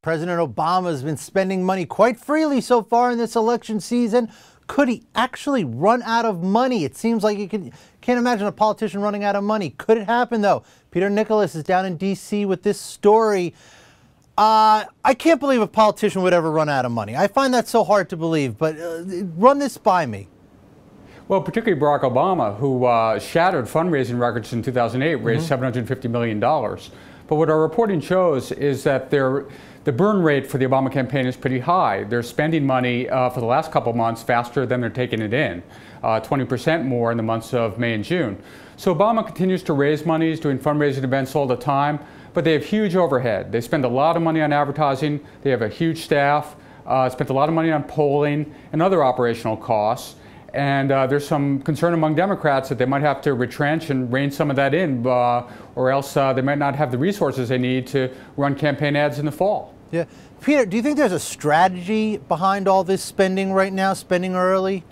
President Obama has been spending money quite freely so far in this election season. Could he actually run out of money? It seems like can't imagine a politician running out of money. Could it happen, though? Peter Nicholas is down in D.C. with this story. I can't believe a politician would ever run out of money. I find that so hard to believe, but run this by me. Well, particularly Barack Obama, who shattered fundraising records in 2008, raised $750 million. But what our reporting shows is that the burn rate for the Obama campaign is pretty high. They're spending money for the last couple of months faster than they're taking it in, 20% more in the months of May and June. So Obama continues to raise money, he's doing fundraising events all the time, but they have huge overhead. They spend a lot of money on advertising, they have a huge staff, spent a lot of money on polling and other operational costs. And there's some concern among Democrats that they might have to retrench and rein some of that in, or else they might not have the resources they need to run campaign ads in the fall. Yeah. Peter, do you think there's a strategy behind all this spending right now, spending early?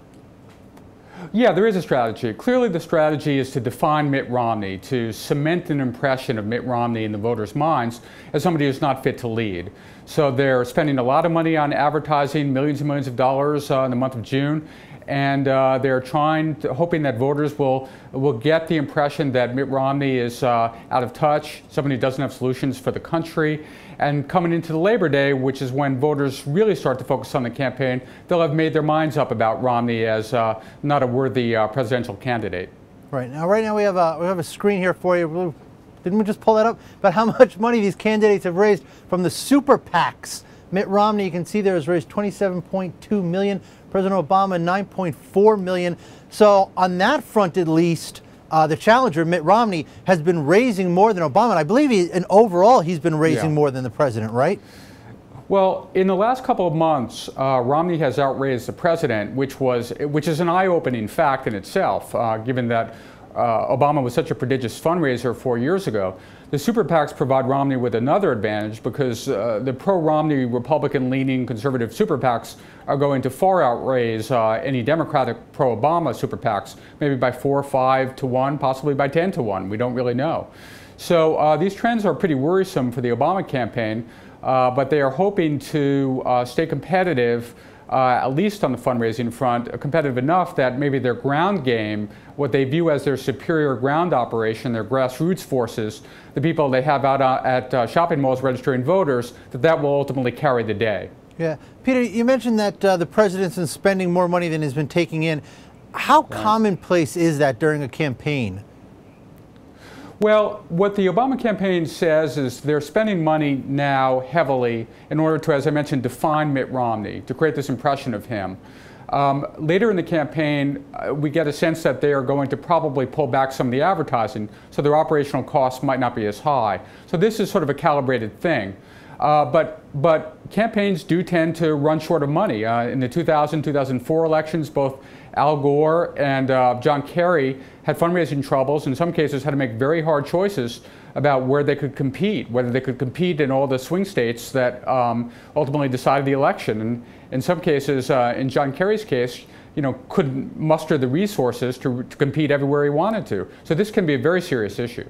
Yeah, there is a strategy. Clearly the strategy is to define Mitt Romney, to cement an impression of Mitt Romney in the voters' minds as somebody who's not fit to lead. So they're spending a lot of money on advertising, millions and millions of dollars in the month of June. And they're hoping that voters will get the impression that Mitt Romney is out of touch, somebody who doesn't have solutions for the country. And coming into the Labor Day, which is when voters really start to focus on the campaign, they'll have made their minds up about Romney as not a worthy presidential candidate. Right now we have a screen here for you. Didn't we just pull that up? About how much money these candidates have raised from the super PACs. Mitt Romney, you can see there, has raised $27.2 million. President Obama, $9.4 million. So on that front, at least, the challenger, Mitt Romney, has been raising more than Obama. And I believe overall, he's been raising more than the president, right? Well, in the last couple of months, Romney has outraised the president, which is an eye-opening fact in itself, given that Obama was such a prodigious fundraiser 4 years ago. The super PACs provide Romney with another advantage because the pro-Romney, Republican-leaning conservative super PACs are going to far outraise any Democratic pro-Obama super PACs, maybe by 4 or 5 to 1, possibly by 10 to 1. We don't really know. So these trends are pretty worrisome for the Obama campaign, but they are hoping to stay competitive, at least on the fundraising front, competitive enough that maybe their ground game, what they view as their superior ground operation, their grassroots forces, the people they have out at shopping malls registering voters, that will ultimately carry the day. Yeah. Peter, you mentioned that the president's been spending more money than he's been taking in. How commonplace is that during a campaign? Well, what the Obama campaign says is they're spending money now heavily in order to, as I mentioned, define Mitt Romney, to create this impression of him. Later in the campaign, we get a sense that they are going to probably pull back some of the advertising, so their operational costs might not be as high. So this is sort of a calibrated thing. But campaigns do tend to run short of money. In the 2000-2004 elections, both Al Gore and John Kerry had fundraising troubles, in some cases had to make very hard choices about where they could compete, whether they could compete in all the swing states that ultimately decided the election. And in some cases, in John Kerry's case, couldn't muster the resources to compete everywhere he wanted to. So this can be a very serious issue.